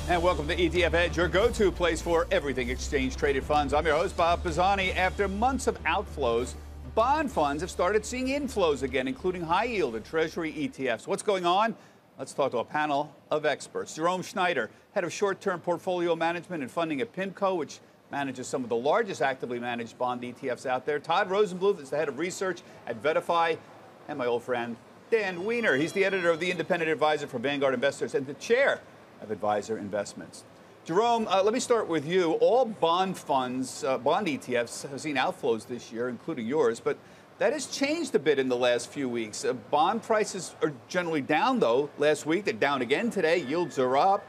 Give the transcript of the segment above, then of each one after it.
And welcome to ETF Edge, your go-to place for everything exchange-traded funds. I'm your host, Bob Pisani. After months of outflows, bond funds have started seeing inflows again, including high-yield and Treasury ETFs. What's going on? Let's talk to a panel of experts. Jerome Schneider, head of short-term portfolio management and funding at PIMCO, which manages some of the largest actively managed bond ETFs out there. Todd Rosenbluth is the head of research at VettaFi. And my old friend, Dan Weiner. He's the editor of the Independent Advisor for Vanguard Investors and the chair of Advisor Investments. Jerome, let me start with you. All bond funds, bond ETFs have seen outflows this year, including yours, but that has changed a bit in the last few weeks. Bond prices are generally down, though. Last week, they're down again today. Yields are up.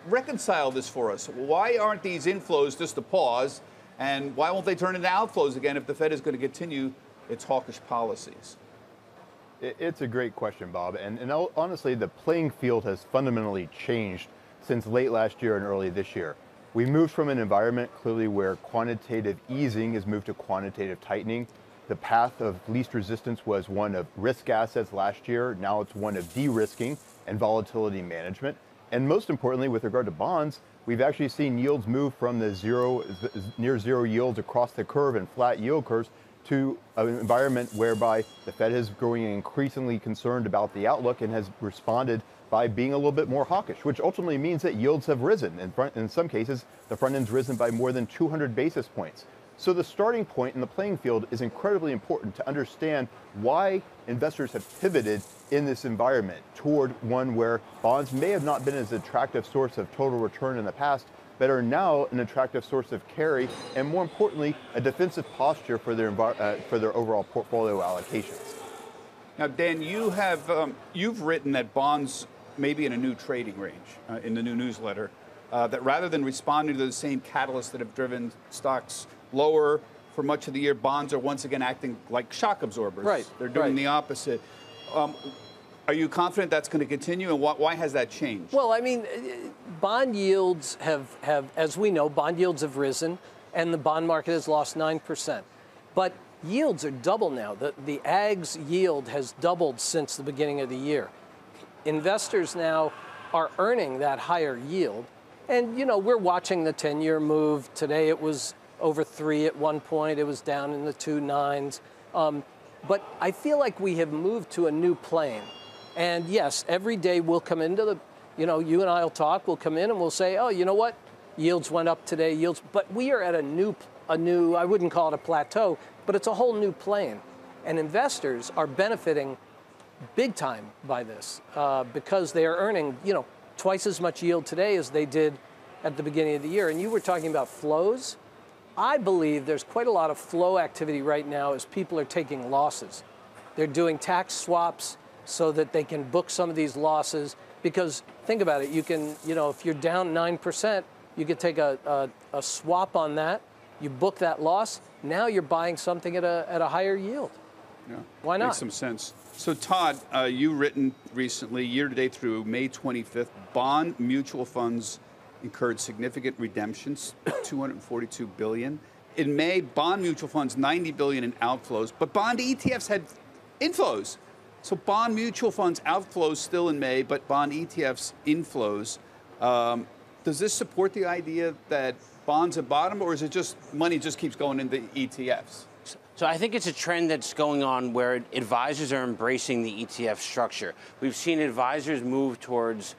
Reconcile this for us. Why aren't these inflows just a pause, and why won't they turn into outflows again if the Fed is going to continue its hawkish policies? It's a great question, Bob. And honestly, the playing field has fundamentally changed since late last year and early this year. We moved from an environment clearly where quantitative easing has moved to quantitative tightening. The path of least resistance was one of risk assets last year. Now it's one of de-risking and volatility management. And most importantly, with regard to bonds, we've actually seen yields move from the near zero yields across the curve and flat yield curves to an environment whereby the Fed is growing increasingly concerned about the outlook and has responded by being a little bit more hawkish, which ultimately means that yields have risen. In some cases, the front end's risen by more than 200 basis points. So the starting point in the playing field is incredibly important to understand why investors have pivoted in this environment toward one where bonds may have not been as attractive source of total return in the past, but are now an attractive source of carry, and more importantly, a defensive posture for their overall portfolio allocations. Now, Dan, you've written that bonds may be in a new trading range in the new newsletter, that rather than responding to the same catalysts that have driven stocks lower for much of the year, bonds are once again acting like shock absorbers. Right. They're doing the opposite. Are you confident that's going to continue, and why has that changed? Well, I mean, bond yields have, as we know, bond yields have risen, and the bond market has lost 9%. But yields are double now. The AG's yield has doubled since the beginning of the year. Investors now are earning that higher yield, and, you know, we're watching the 10-year move. Today it was over 3 at one point. It was down in the 2.9s. But I feel like we have moved to a new plane. And yes, every day we'll come into the, you know, you and I will talk, we'll come in and we'll say, oh, you know what? Yields went up today, but we are at a new, I wouldn't call it a plateau, but it's a whole new plane. And investors are benefiting big time by this because they are earning, you know, twice as much yield today as they did at the beginning of the year. And you were talking about flows. I believe there's quite a lot of flow activity right now as people are taking losses. They're doing tax swaps so that they can book some of these losses, because think about it, you can, you know, if you're down 9%, you could take a swap on that, you book that loss, now you're buying something at a higher yield. Yeah. Why not? Makes some sense. So Todd, you've written recently, year-to-date through May 25th, bond mutual funds incurred significant redemptions, $242 billion. In May, bond mutual funds, $90 billion in outflows, but bond ETFs had inflows. So bond mutual funds outflows still in May, but bond ETFs inflows. Does this support the idea that bonds have bottomed, or is it just money just keeps going into ETFs? So I think it's a trend that's going on where advisors are embracing the ETF structure. We've seen advisors move towards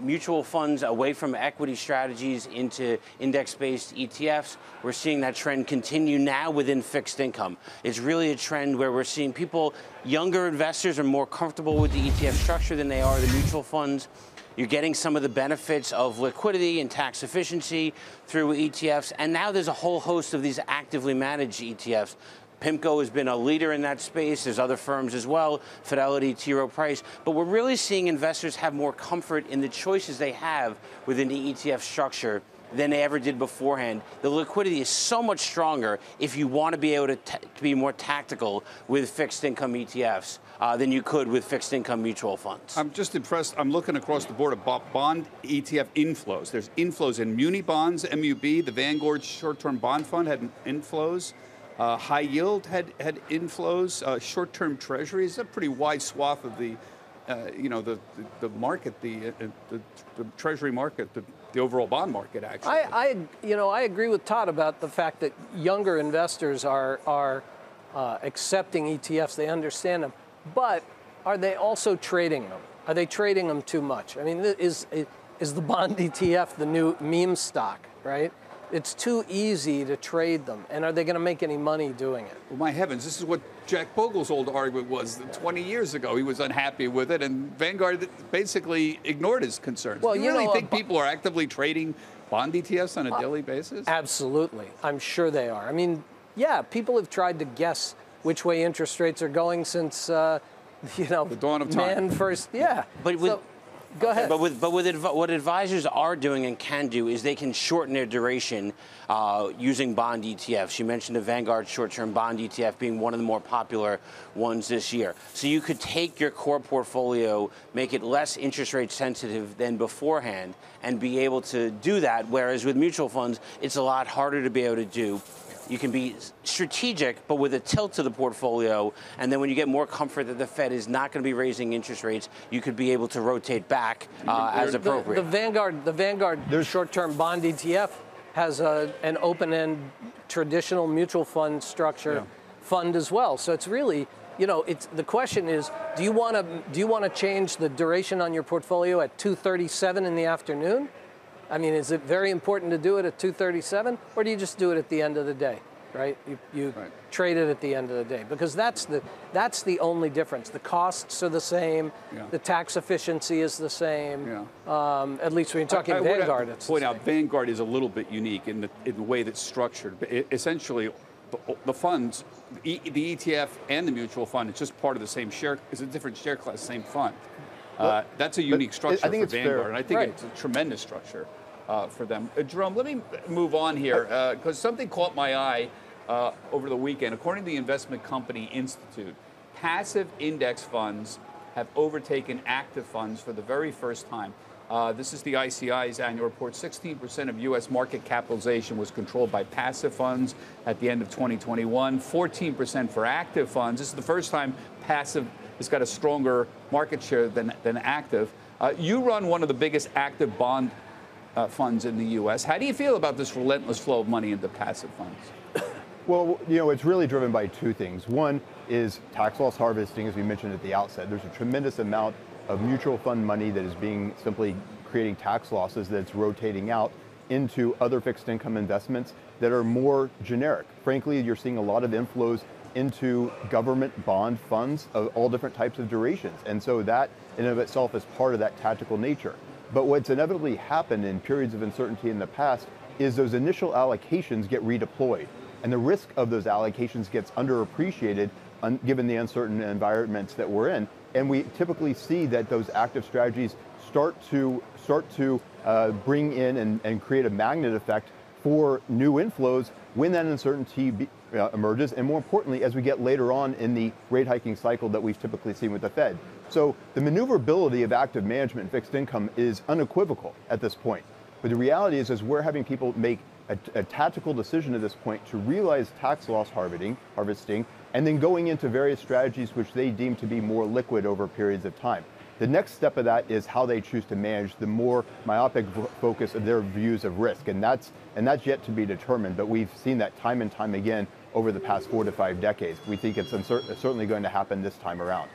mutual funds away from equity strategies into index-based ETFs. We're seeing that trend continue now within fixed income. It's really a trend where we're seeing people, younger investors are more comfortable with the ETF structure than they are the mutual funds. You're getting some of the benefits of liquidity and tax efficiency through ETFs, and now there's a whole host of these actively managed ETFs. PIMCO has been a leader in that space. There's other firms as well, Fidelity, T. Rowe Price. But we're really seeing investors have more comfort in the choices they have within the ETF structure than they ever did beforehand. The liquidity is so much stronger if you want to be able to be more tactical with fixed income ETFs than you could with fixed income mutual funds. I'm just impressed. I'm looking across the board of bond ETF inflows. There's inflows in muni bonds, MUB, the Vanguard short-term bond fund had inflows. High yield had inflows. Short-term treasuries, a pretty wide swath of the you know, the market, the Treasury market, the overall bond market, actually. I agree with Todd about the fact that younger investors are accepting ETFs. They understand them, but are they also trading them? Are they trading them too much? I mean, is the bond ETF the new meme stock, right? It's too easy to trade them, and are they going to make any money doing it? Well, my heavens, this is what Jack Bogle's old argument was 20 years ago. He was unhappy with it, and Vanguard basically ignored his concerns. Well, Do you really think people are actively trading bond ETFs on a daily basis? Absolutely. I'm sure they are. I mean, yeah, people have tried to guess which way interest rates are going since, the dawn of time. Man first, yeah. But go ahead. But what advisors are doing and can do is they can shorten their duration using bond ETFs. You mentioned the Vanguard short-term bond ETF being one of the more popular ones this year. So you could take your core portfolio, make it less interest rate sensitive than beforehand, and be able to do that, whereas with mutual funds, it's a lot harder to be able to do. You can be strategic, but with a tilt to the portfolio. And then when you get more comfort that the Fed is not going to be raising interest rates, you could be able to rotate back as appropriate. The Vanguard short-term bond ETF has an open-end traditional mutual fund structure fund as well. So it's really, the question is, do you want to change the duration on your portfolio at 2:37 in the afternoon? I mean, is it very important to do it at 2:37, or do you just do it at the end of the day, right? You trade it at the end of the day, because that's the only difference. The costs are the same, the tax efficiency is the same. At least when you're talking Vanguard, it's point out Vanguard is a little bit unique in the way that's structured. Essentially, the funds, the ETF and the mutual fund, it's just part of the same share. It's a different share class, same fund. That's a unique structure for Vanguard, and I think it's a tremendous structure for them. Jerome, let me move on here, because something caught my eye over the weekend. According to the Investment Company Institute, passive index funds have overtaken active funds for the very first time. This is the ICI's annual report. 16% of U.S. market capitalization was controlled by passive funds at the end of 2021, 14% for active funds. This is the first time passive has got a stronger market share than active. You run one of the biggest active bond funds in the U.S. How do you feel about this relentless flow of money into passive funds? Well, it's really driven by two things. One is tax loss harvesting, as we mentioned at the outset. There's a tremendous amount of mutual fund money that is being simply creating tax losses that's rotating out into other fixed income investments that are more generic. Frankly, you're seeing a lot of inflows into government bond funds of all different types of durations. And so that in and of itself is part of that tactical nature. But what's inevitably happened in periods of uncertainty in the past is those initial allocations get redeployed. And the risk of those allocations gets underappreciated given the uncertain environments that we're in. And we typically see that those active strategies start to bring in and create a magnet effect for new inflows when that uncertainty emerges, and more importantly, as we get later on in the rate hiking cycle that we've typically seen with the Fed. So the maneuverability of active management and fixed income is unequivocal at this point. But the reality is we're having people make a tactical decision at this point to realize tax loss harvesting, and then going into various strategies which they deem to be more liquid over periods of time. The next step of that is how they choose to manage the more myopic focus of their views of risk, and that's yet to be determined. But we've seen that time and time again over the past 4 to 5 decades. We think it's certainly going to happen this time around.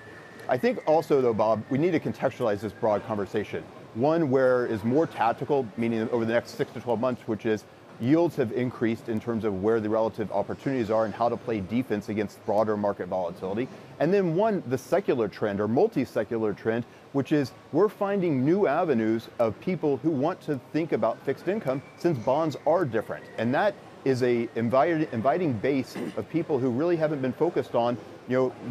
I think also, though, Bob, we need to contextualize this broad conversation. One where is more tactical, meaning over the next 6 to 12 months, which is yields have increased in terms of where the relative opportunities are and how to play defense against broader market volatility. And then one, the secular trend or multi-secular trend, which is we're finding new avenues of people who want to think about fixed income since bonds are different. And that is a inviting base of people who really haven't been focused on,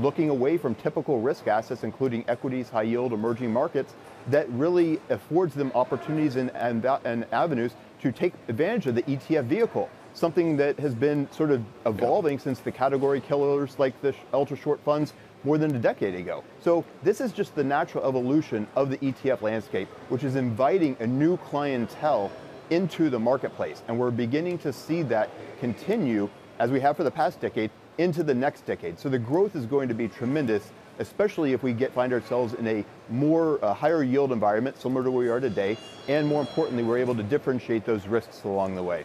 looking away from typical risk assets, including equities, high yield, emerging markets, that really affords them opportunities and avenues to take advantage of the ETF vehicle, something that has been sort of evolving since the category killers like the ultra short funds more than a decade ago. So this is just the natural evolution of the ETF landscape, which is inviting a new clientele into the marketplace. And we're beginning to see that continue, as we have for the past decade, into the next decade. So the growth is going to be tremendous especially if we find ourselves in a more higher yield environment, similar to where we are today, and more importantly, we're able to differentiate those risks along the way.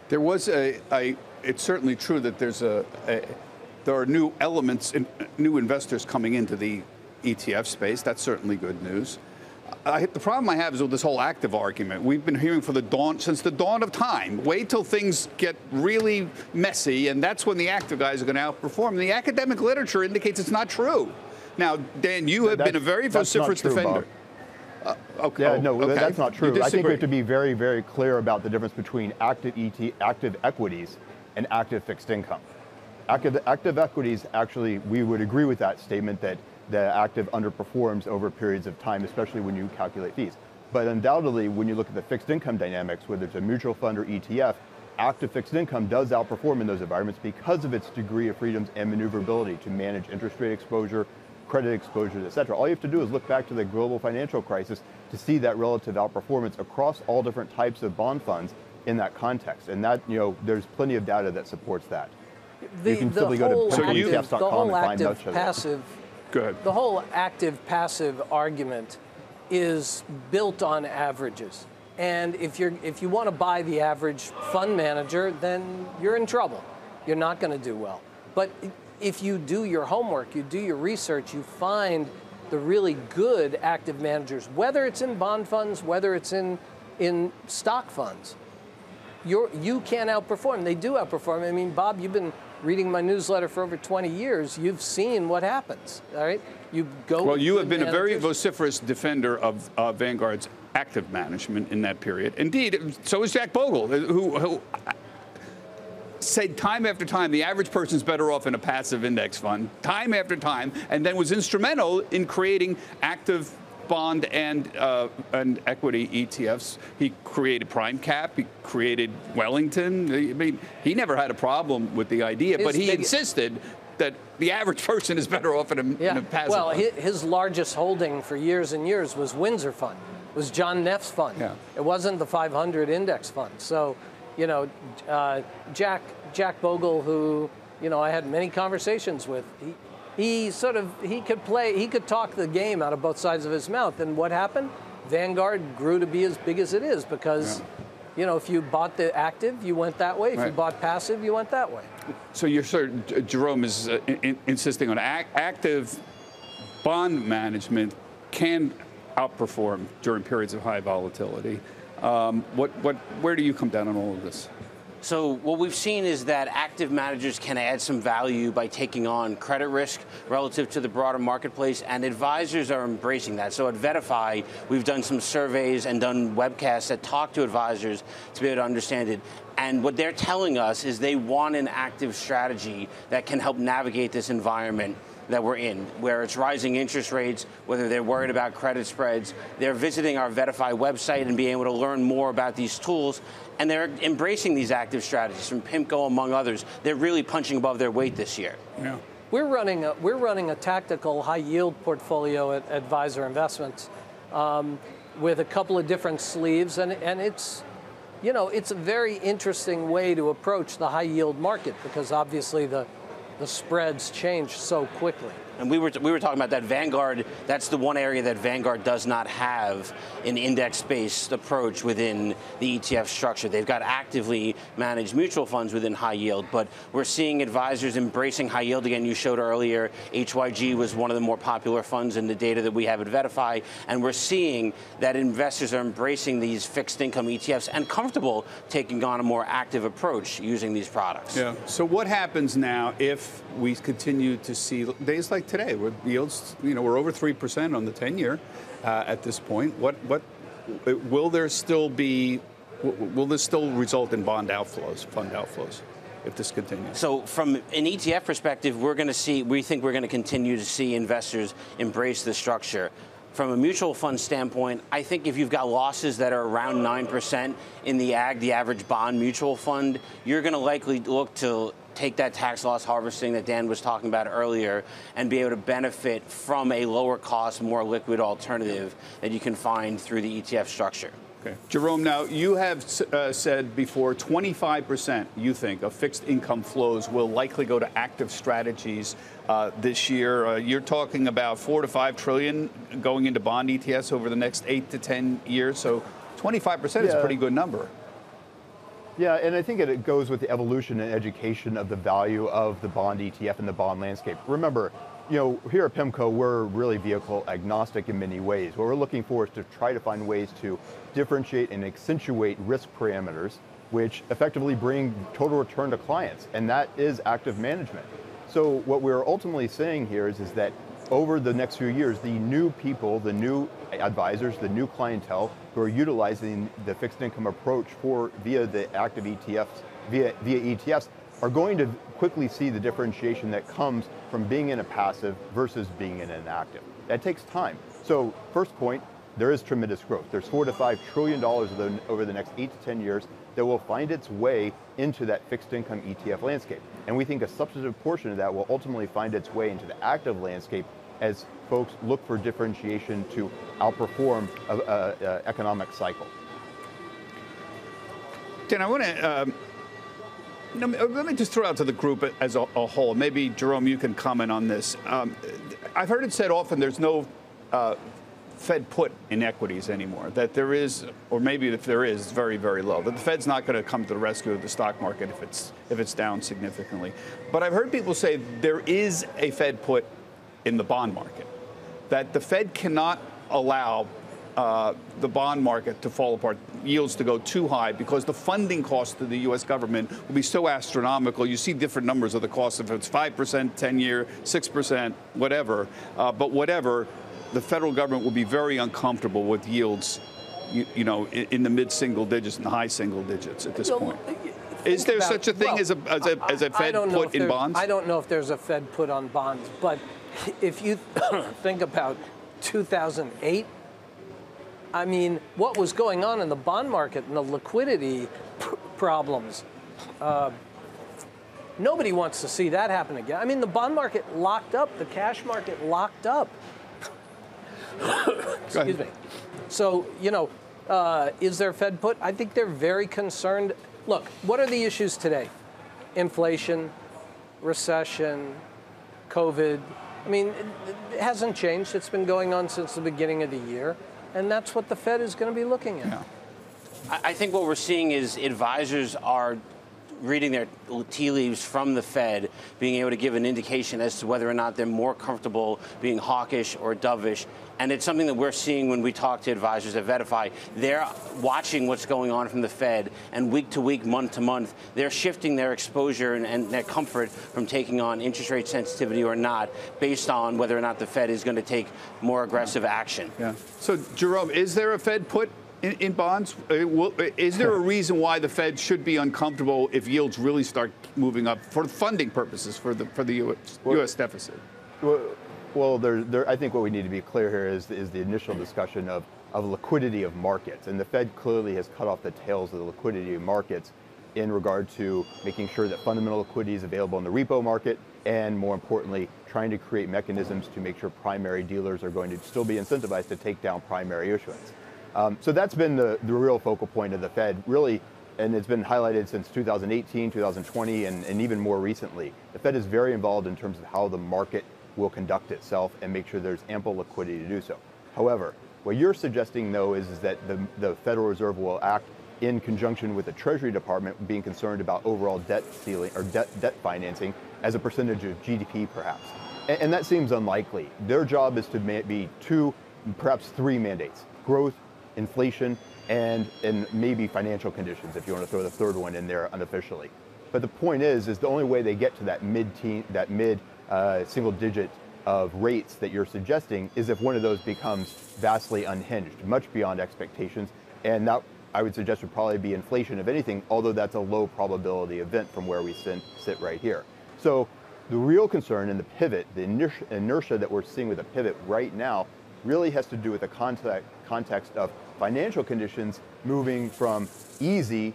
There was it's certainly true that there are new elements, new investors coming into the ETF space. That's certainly good news. The problem I have is with this whole active argument. We've been hearing since the dawn of time. Wait till things get really messy, and that's when the active guys are going to outperform. The academic literature indicates it's not true. Now, Dan, you have been a very vociferous defender. Okay. Yeah, no, okay. That's not true. I think we have to be very, very clear about the difference between active equities and active fixed income. Active equities, actually, we would agree with that statement that the active underperforms over periods of time, especially when you calculate fees. But undoubtedly, when you look at the fixed income dynamics, whether it's a mutual fund or ETF, active fixed income does outperform in those environments because of its degree of freedoms and maneuverability to manage interest rate exposure, credit exposures, et cetera. All you have to do is look back to the global financial crisis to see that relative outperformance across all different types of bond funds in that context. And that, there's plenty of data that supports that. You can simply go to ETFs.com and find much of it. Go ahead. The whole active-passive argument is built on averages. And if you want to buy the average fund manager, then you're in trouble. You're not going to do well. But if you do your homework, you do your research, you find the really good active managers, whether it's in bond funds, whether it's in stock funds, you can outperform. They do outperform. I mean, Bob, you've been reading my newsletter for over 20 years. You've seen what happens, all right? You go. Well, you have been a very vociferous defender of Vanguard's active management in that period. Indeed, so is Jack Bogle, who said time after time the average person's better off in a passive index fund, time after time, and then was instrumental in creating active bond and equity ETFs. He created Prime Cap. He created Wellington. I mean, he never had a problem with the idea, but he insisted that the average person is better off in a passive fund. His largest holding for years and years was Windsor Fund. It was John Neff's fund. Yeah. It wasn't the 500 index fund. So, Jack Bogle, who, I had many conversations with, he could talk the game out of both sides of his mouth. And what happened? Vanguard grew to be as big as it is because, if you bought the active, you went that way. If you bought passive, you went that way. So Jerome is insisting on active bond management can outperform during periods of high volatility. Where do you come down on all of this? So what we've seen is that active managers can add some value by taking on credit risk relative to the broader marketplace, and advisors are embracing that. So at Verify, we've done some surveys and done webcasts that talk to advisors to be able to understand it. And what they're telling us is they want an active strategy that can help navigate this environment that we're in, where it's rising interest rates, whether they're worried about credit spreads. They're visiting our Verify website and being able to learn more about these tools, and they're embracing these active strategies from PIMCO, among others. They're really punching above their weight this year. Yeah. We're running a tactical high yield portfolio at Advisor Investments with a couple of different sleeves, and it's it's a very interesting way to approach the high yield market because obviously the spreads change so quickly. And we were talking about that Vanguard, that's the one area that Vanguard does not have an index-based approach within the ETF structure. They've got actively managed mutual funds within high yield, but we're seeing advisors embracing high yield again. You showed earlier HYG was one of the more popular funds in the data that we have at Verify, and we're seeing that investors are embracing these fixed income ETFs and comfortable taking on a more active approach using these products. Yeah. So what happens now if we continue to see days like today, where yields, we're over 3% on the 10-year at this point? Will this still result in bond outflows, fund outflows, if this continues? So from an ETF perspective, we think we're going to continue to see investors embrace the structure. From a mutual fund standpoint, I think if you've got losses that are around 9% in the average bond mutual fund, you're going to likely look to take that tax loss harvesting that Dan was talking about earlier and be able to benefit from a lower cost, more liquid alternative that you can find through the ETF structure. Okay. Jerome, now you have said before 25% you think of fixed income flows will likely go to active strategies this year. You're talking about 4 to 5 trillion going into bond ETFs over the next 8 to 10 years. So 25% is a pretty good number. Yeah, and I think it goes with the evolution and education of the value of the bond ETF and the bond landscape. Remember, here at PIMCO, we're really vehicle agnostic in many ways. What we're looking for is to try to find ways to differentiate and accentuate risk parameters, which effectively bring total return to clients, and that is active management. So what we're ultimately saying here is that over the next few years, the new people, the new advisors, the new clientele who are utilizing the fixed income approach via the active ETFs, via ETFs, are going to quickly see the differentiation that comes from being in a passive versus being in an active. That takes time. So first point, there is tremendous growth. There's $4 to $5 trillion over the next 8 to 10 years that will find its way into that fixed income ETF landscape. And we think a substantive portion of that will ultimately find its way into the active landscape as folks look for differentiation to outperform an economic cycle. Dan, I want to let me just throw out to the group as a whole. Maybe, Jerome, you can comment on this. I've heard it said often there's no Fed put in equities anymore, that there is, or maybe if there is, it's very, very low, that the Fed's not going to come to the rescue of the stock market if it's down significantly. But I've heard people say there is a Fed put in the bond market, that the Fed cannot allow the bond market to fall apart, yields to go too high, because the funding cost to the U.S. government will be so astronomical. You see different numbers of the cost, if it's 5%, 10-year, 6%, whatever. But whatever, the federal government will be very uncomfortable with yields, in the mid-single digits and high single digits at this point. Is there such a thing as a Fed put in bonds? I don't know if there's a Fed put on bonds, but if you think about 2008, I mean, what was going on in the bond market and the liquidity problems, nobody wants to see that happen again. I mean, the bond market locked up, the cash market locked up. Excuse me. So, is there a Fed put? I think they're very concerned. Look, what are the issues today? Inflation, recession, COVID. I mean, it hasn't changed. It's been going on since the beginning of the year. And that's what the Fed is going to be looking at. Yeah. I think what we're seeing is advisors are reading their tea leaves from the Fed, being able to give an indication as to whether or not they're more comfortable being hawkish or dovish. And it's something that we're seeing when we talk to advisors at Vetify. They're watching what's going on from the Fed, and week to week, month to month, they're shifting their exposure and their comfort from taking on interest rate sensitivity or not, based on whether or not the Fed is going to take more aggressive action. Yeah. So, Jerome, is there a Fed put in bonds? Is there a reason why the Fed should be uncomfortable if yields really start moving up for funding purposes for the U.S. deficit? Well, I think what we need to be clear here is the initial discussion of liquidity of markets. And the Fed clearly has cut off the tails of the liquidity of markets in regard to making sure that fundamental liquidity is available in the repo market, and more importantly, trying to create mechanisms to make sure primary dealers are going to still be incentivized to take down primary issuance. So that's been the real focal point of the Fed, really, and it's been highlighted since 2018, 2020, and even more recently. The Fed is very involved in terms of how the market will conduct itself and make sure there's ample liquidity to do so. However, what you're suggesting, though, is that the Federal Reserve will act in conjunction with the Treasury Department, being concerned about overall debt ceiling or debt financing as a percentage of GDP, perhaps. And that seems unlikely. Their job is to be 2, perhaps 3 mandates: growth, inflation, and maybe financial conditions, if you want to throw the third one in there unofficially. But the point is the only way they get to that mid single digit of rates that you're suggesting is if one of those becomes vastly unhinged, much beyond expectations. And that, I would suggest, would probably be inflation, if anything, although that's a low probability event from where we sit right here. So the real concern in the pivot, the inertia that we're seeing with the pivot right now, really has to do with the context of financial conditions moving from easy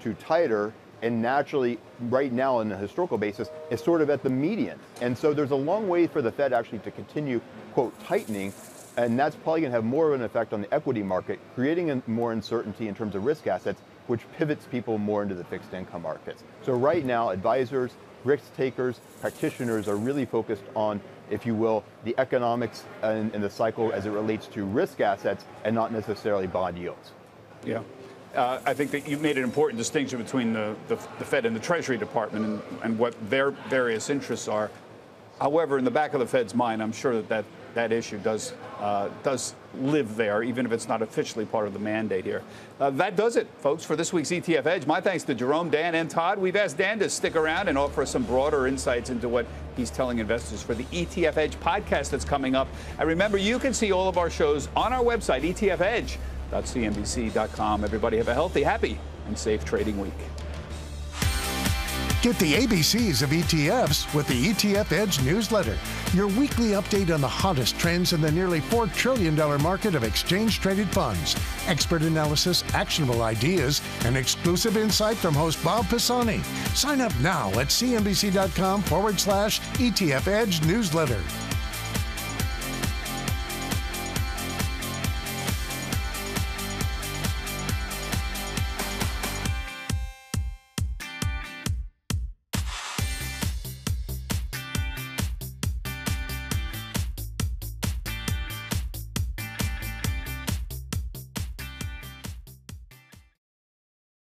to tighter, and naturally right now on a historical basis is sort of at the median. And so there's a long way for the Fed actually to continue, quote, tightening And that's probably going to have more of an effect on the equity market, creating more uncertainty in terms of risk assets, which pivots people more into the fixed income markets. So right now, advisors, risk takers, practitioners are really focused on, if you will, the economics and the cycle as it relates to risk assets and not necessarily bond yields. Yeah. I think that you've made an important distinction between the Fed and the Treasury Department and what their various interests are. However, in the back of the Fed's mind, I'm sure that issue does live there, even if it's not officially part of the mandate here. That does it, folks, for this week's ETF Edge. My thanks to Jerome, Dan, and Todd. We've asked Dan to stick around and offer us some broader insights into what he's telling investors for the ETF Edge podcast that's coming up. And remember, you can see all of our shows on our website, etfedge.cnbc.com. Everybody have a healthy, happy, and safe trading week. Get the ABCs of ETFs with the ETF Edge newsletter, your weekly update on the hottest trends in the nearly $4 trillion market of exchange-traded funds, expert analysis, actionable ideas, and exclusive insight from host Bob Pisani. Sign up now at cnbc.com/ETF Edge newsletter.